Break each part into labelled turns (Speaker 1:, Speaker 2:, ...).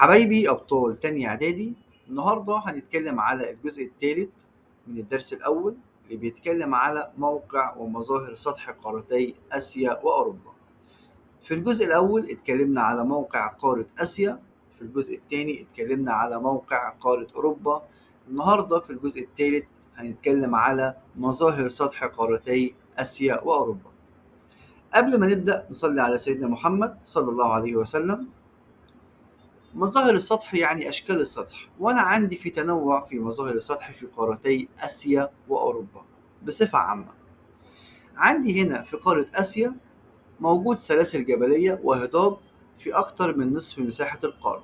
Speaker 1: حبايبي أبطال تانية إعدادي. النهاردة هنتكلم على الجزء الثالث من الدرس الأول اللي بيتكلم على موقع ومظاهر سطح قارتي آسيا وأوروبا. في الجزء الأول اتكلمنا على موقع قارة آسيا، في الجزء الثاني اتكلمنا على موقع قارة أوروبا. النهاردة في الجزء الثالث هنتكلم على مظاهر سطح قارتي آسيا وأوروبا. قبل ما نبدأ نصلي على سيدنا محمد صلى الله عليه وسلم. مظاهر السطح يعني أشكال السطح، وأنا عندي في تنوع في مظاهر السطح في قارتي آسيا وأوروبا بصفة عامة. عندي هنا في قارة آسيا موجود سلاسل جبلية وهضاب في أكتر من نصف مساحة القارة،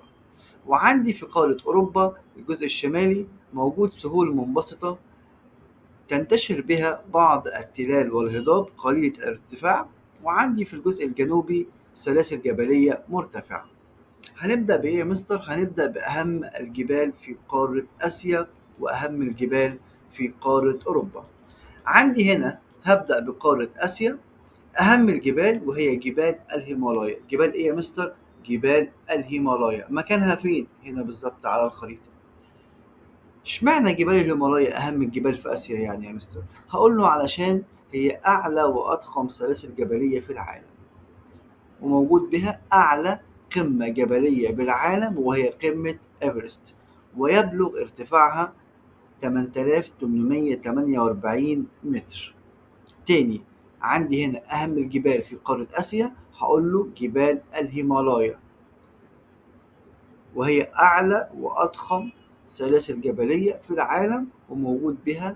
Speaker 1: وعندي في قارة أوروبا الجزء الشمالي موجود سهول منبسطة تنتشر بها بعض التلال والهضاب قليلة الارتفاع، وعندي في الجزء الجنوبي سلاسل جبلية مرتفعة. هنبدأ بإيه يا مستر؟ هنبدأ بأهم الجبال في قارة آسيا وأهم الجبال في قارة أوروبا. عندي هنا هبدأ بقارة آسيا. أهم الجبال وهي جبال الهيمالايا. جبال إيه يا مستر؟ جبال الهيمالايا. مكانها فين؟ هنا بالظبط على الخريطة. اشمعنى جبال الهيمالايا أهم الجبال في آسيا يعني يا مستر؟ هقول له علشان هي أعلى وأضخم سلاسل جبلية في العالم، وموجود بها أعلى قمة جبلية بالعالم وهي قمة إيفرست، ويبلغ ارتفاعها 8848 متر. تاني، عندي هنا أهم الجبال في قارة آسيا هقول له جبال الهيمالايا، وهي أعلى وأضخم سلاسل جبلية في العالم وموجود بها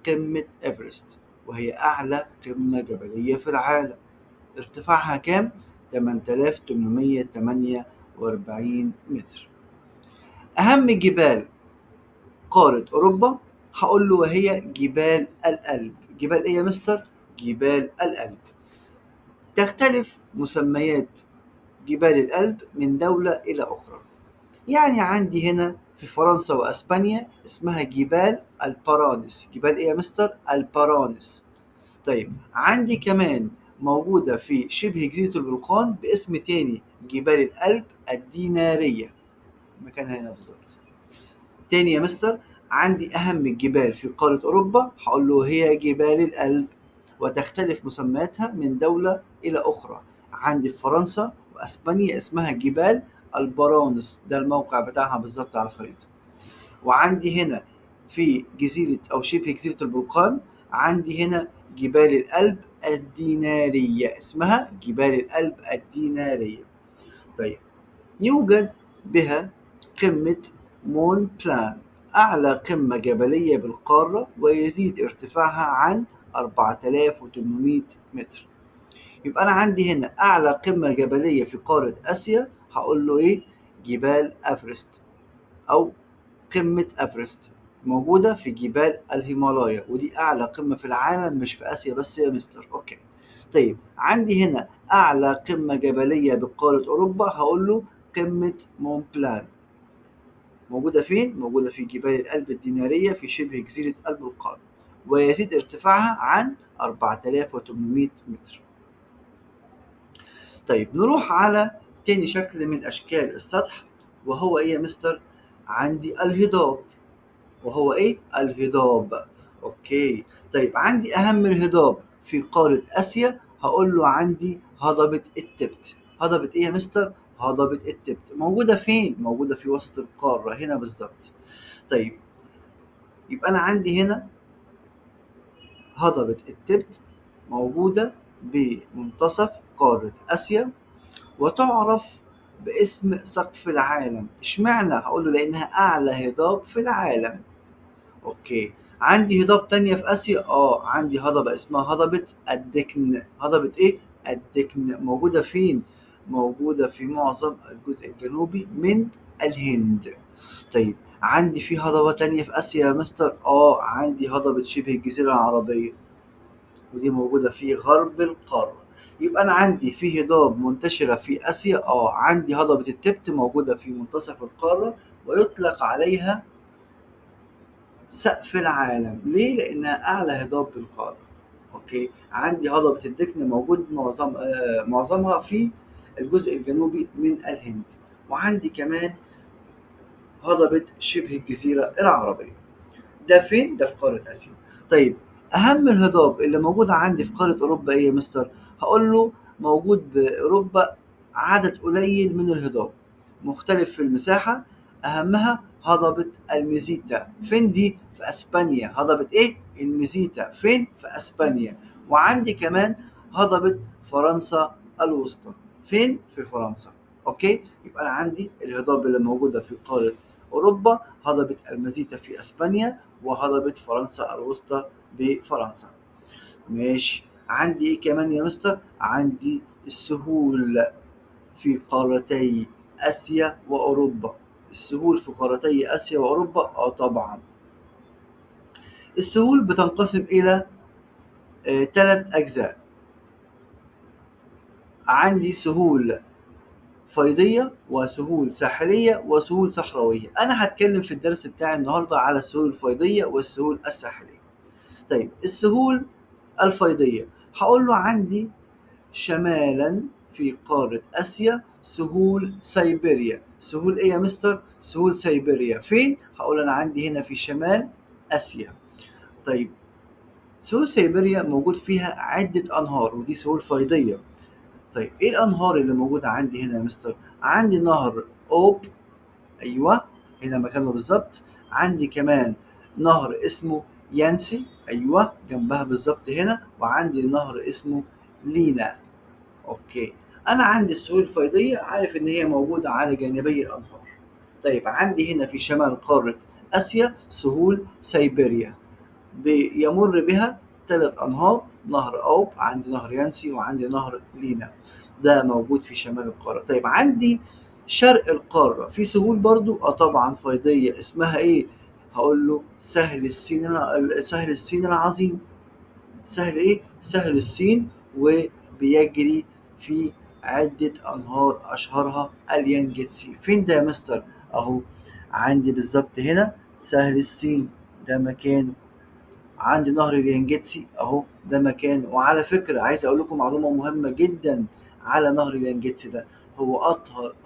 Speaker 1: قمة إيفرست، وهي أعلى قمة جبلية في العالم. ارتفاعها كام؟ 8848 متر. أهم جبال قارة أوروبا هقول له وهي جبال الألب. جبال إيه يا مستر؟ جبال الألب. تختلف مسميات جبال الألب من دولة إلى أخرى. يعني عندي هنا في فرنسا وأسبانيا اسمها جبال البارانس. جبال إيه يا مستر؟ البارانس. طيب عندي كمان موجودة في شبه جزيرة البلقان باسم تاني جبال الألب الدينارية، مكانها هنا بالظبط. تاني يا مستر، عندي أهم الجبال في قارة أوروبا هقول له هي جبال الألب، وتختلف مسمياتها من دولة إلى أخرى. عندي في فرنسا وأسبانيا اسمها جبال البرانس، ده الموقع بتاعها بالظبط على الخريطة. وعندي هنا في جزيرة أو شبه جزيرة البلقان عندي هنا جبال الألب الدينارية، اسمها جبال الألب الدينارية. طيب يوجد بها قمة مون بلان، أعلى قمة جبلية بالقارة، ويزيد ارتفاعها عن 4800 متر. يبقى أنا عندي هنا أعلى قمة جبلية في قارة آسيا هقول له إيه؟ جبال أفرست أو قمة أفرست، موجودة في جبال الهيمالايا، ودي أعلى قمة في العالم مش في آسيا بس يا مستر. أوكي. طيب عندي هنا أعلى قمة جبلية بقارة أوروبا هقول له قمة مون بلان، موجودة فين؟ موجودة في جبال الألب الدينارية في شبه جزيرة البلقان، ويزيد ارتفاعها عن 4800 متر. طيب نروح على تاني شكل من أشكال السطح، وهو إيه يا مستر؟ عندي الهضاب. وهو إيه؟ الهضاب. أوكي. طيب عندي أهم الهضاب في قارة آسيا هقول له عندي هضبة التبت. هضبة إيه يا مستر؟ هضبة التبت. موجودة فين؟ موجودة في وسط القارة هنا بالظبط. طيب يبقى أنا عندي هنا هضبة التبت موجودة بمنتصف قارة آسيا، وتعرف باسم سقف العالم. اشمعنى؟ هقول له لأنها أعلى هضاب في العالم. أوكي. عندي هضاب تانية في آسيا؟ عندي هضبة اسمها هضبة الدكن. هضبة إيه؟ الدكن. موجودة فين؟ موجودة في معظم الجزء الجنوبي من الهند. طيب عندي في هضبة تانية في آسيا يا مستر؟ عندي هضبة شبه الجزيرة العربية، ودي موجودة في غرب القارة. يبقى أنا عندي في هضاب منتشرة في آسيا. عندي هضبة التبت موجودة في منتصف القارة، ويطلق عليها سقف العالم. ليه؟ لأنها أعلى هضاب بالقارة. أوكي. عندي هضبة الدكن موجود معظمها في الجزء الجنوبي من الهند. وعندي كمان هضبة شبه الجزيرة العربية. ده فين؟ ده في قارة آسيا. طيب أهم الهضاب اللي موجودة عندي في قارة أوروبا إيه يا مستر؟ هقول له موجود بأوروبا عدد قليل من الهضاب مختلف في المساحة. أهمها هضبة الميزيتا. فين دي؟ في أسبانيا. هضبة إيه؟ الميزيتا. فين؟ في أسبانيا. وعندي كمان هضبة فرنسا الوسطى. فين؟ في فرنسا. أوكي؟ يبقى أنا عندي الهضاب اللي موجودة في قارة أوروبا هضبة المزيتا في أسبانيا، وهضبة فرنسا الوسطى بفرنسا. ماشي. عندي إيه كمان يا مستر؟ عندي السهول في قارتي آسيا وأوروبا. السهول في قارتي آسيا وأوروبا طبعا. السهول بتنقسم إلى 3 أجزاء. عندي سهول فيضية وسهول ساحلية وسهول صحراوية. أنا هتكلم في الدرس بتاعي النهاردة على السهول الفيضية والسهول الساحلية. طيب السهول الفيضية هقول له عندي شمالا في قارة آسيا سهول سيبيريا. سهول إيه يا مستر؟ سهول سيبيريا. فين؟ هقول أنا عندي هنا في شمال آسيا. طيب سهول سيبيريا موجود فيها عدة أنهار ودي سهول فيضية. طيب إيه الأنهار اللي موجودة عندي هنا يا مستر؟ عندي نهر أوب. أيوه هنا مكانه بالظبط. عندي كمان نهر اسمه يانسي. أيوه جنبها بالظبط هنا. وعندي نهر اسمه لينا. أوكي. أنا عندي السهول الفيضية عارف إن هي موجودة على جانبي الأنهار. طيب عندي هنا في شمال قارة آسيا سهول سيبيريا يمر بها 3 أنهار. نهر أوب، عندي نهر يانسي، وعندي نهر لينا. ده موجود في شمال القارة. طيب عندي شرق القارة في سهول برضو طبعا فيضية. اسمها ايه؟ هقول له سهل الصين العظيم. سهل ايه؟ سهل الصين. وبيجري في عدة أنهار أشهرها اليانجتسي. فين ده يا مستر؟ أهو عندي بالظبط هنا سهل الصين. ده مكانه. عندي نهر اليانجتسي اهو ده مكانه. وعلى فكرة عايز اقول لكم معلومة مهمة جدا على نهر اليانجتسي ده. هو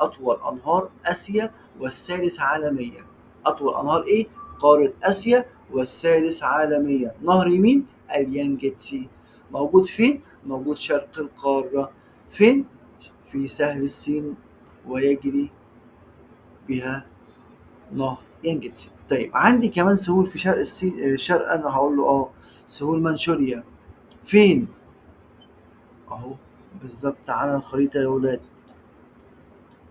Speaker 1: اطول انهار اسيا والثالث عالميا. اطول انهار ايه؟ قارة اسيا والثالث عالميا. نهر مين؟ اليانجتسي. موجود فين؟ موجود شرق القارة. فين؟ في سهل الصين. ويجري بها نهر ينجتسي. طيب عندي كمان سهول في شرق الصين. شرق انا هقول له سهول منشوريا. فين؟ اهو بالظبط على الخريطة يا ولاد.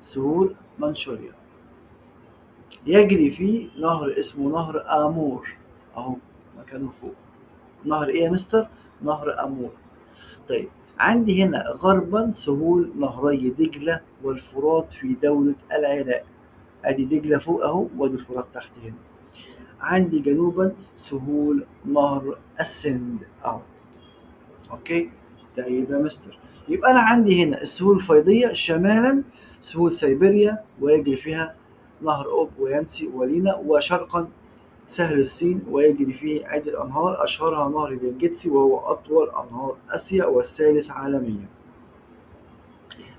Speaker 1: سهول منشوريا يجري فيه نهر اسمه نهر آمور. اهو مكانه فوق. نهر ايه يا مستر؟ نهر آمور. طيب عندي هنا غربا سهول نهري دجلة والفرات في دولة العراق. ادي دجلة فوق اهو وادي الفرات تحت هنا. عندي جنوبا سهول نهر السند اهو. اوكي. طيب يا مستر يبقى انا عندي هنا السهول الفيضيه شمالا سهول سيبيريا ويجري فيها نهر اوب ويانسي ولينا. وشرقا سهل الصين ويجري فيه عدة أنهار أشهرها نهر اليانجتسي وهو أطول أنهار آسيا والثالث عالميا.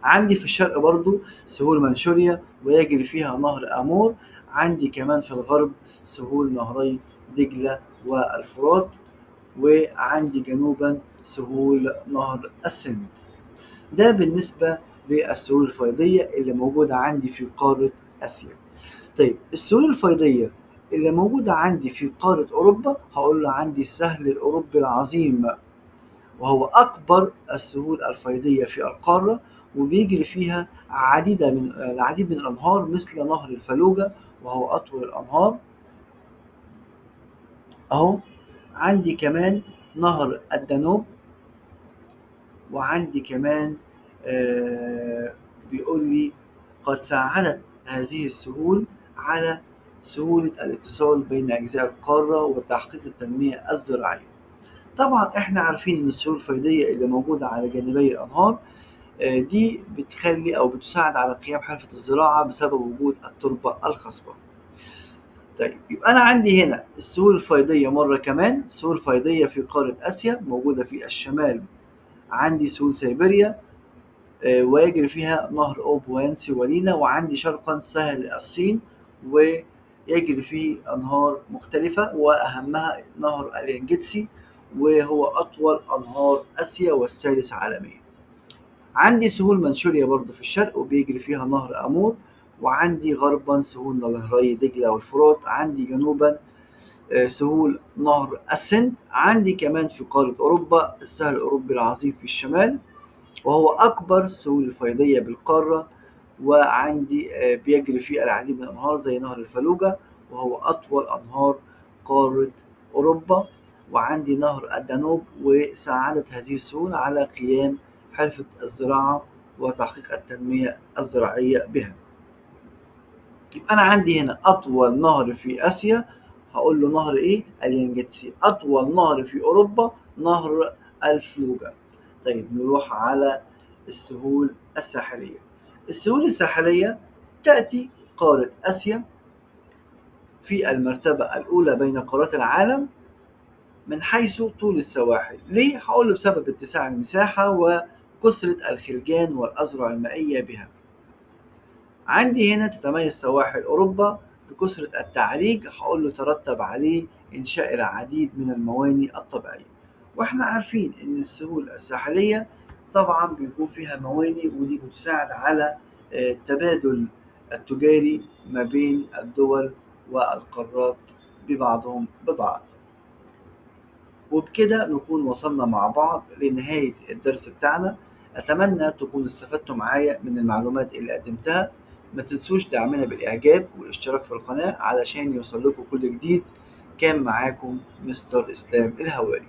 Speaker 1: عندي في الشرق برضو سهول منشوريا ويجري فيها نهر آمور. عندي كمان في الغرب سهول نهري دجلة والفرات. وعندي جنوبا سهول نهر السند. ده بالنسبة للسهول الفيضية اللي موجودة عندي في قارة آسيا. طيب السهول الفيضية اللي موجودة عندي في قارة أوروبا هقول له عندي السهل الأوروبي العظيم وهو أكبر السهول الفيضية في القارة. وبيجري فيها العديد من الأنهار مثل نهر الفلوجة وهو أطول الأنهار أهو. عندي كمان نهر الدانوب. وعندي كمان بيقول لي قد ساعدت هذه السهول على سهولة الاتصال بين أجزاء القارة وتحقيق التنمية الزراعية. طبعا احنا عارفين ان السهول الفيضية اللي موجودة على جانبي الأنهار دي بتخلي أو بتساعد على قيام حرفة الزراعة بسبب وجود التربة الخصبة. طيب يبقى أنا عندي هنا السهول الفيضية مرة كمان. السهول الفيضية في قارة آسيا موجودة في الشمال. عندي سهول سيبيريا ويجري فيها نهر أوب وينسي ولينا. وعندي شرقا سهل الصين يجري فيه أنهار مختلفة، وأهمها نهر اليانجتسي، وهو أطول أنهار آسيا والثالث عالميا. عندي سهول منشوريا برضه في الشرق وبيجري فيها نهر أمور، وعندي غربا سهول نهري دجلة والفرات، عندي جنوبا سهول نهر السند، عندي كمان في قارة أوروبا السهل الأوروبي العظيم في الشمال، وهو أكبر السهول الفيضية بالقارة، وعندي بيجري فيه العديد من الأنهار زي نهر الفلوجة، وهو أطول أنهار قارة أوروبا. وعندي نهر الدانوب، وساعدت هذه السهول على قيام حرفة الزراعة وتحقيق التنمية الزراعية بها. يبقى أنا عندي هنا أطول نهر في آسيا هقول له نهر إيه؟ اليانجتسي. أطول نهر في أوروبا نهر الفلوجة. طيب نروح على السهول الساحلية. السهول الساحلية تأتي قارة آسيا في المرتبة الأولى بين قارات العالم من حيث طول السواحل. ليه؟ هقول له بسبب اتساع المساحة وكثرة الخلجان والأذرع المائية بها. عندي هنا تتميز سواحل أوروبا بكثرة التعريج، هقول له ترتب عليه إنشاء العديد من الموانئ الطبيعية. وإحنا عارفين إن السهول الساحلية طبعا بيكون فيها موانئ، ودي بتساعد على التبادل التجاري ما بين الدول والقارات ببعضهم ببعض. وبكده نكون وصلنا مع بعض لنهاية الدرس بتاعنا. أتمنى تكونوا استفدتوا معايا من المعلومات اللي قدمتها. ما تنسوش دعمنا بالإعجاب والاشتراك في القناة علشان يوصل لكم كل جديد. كان معاكم مستر إسلام الهواري.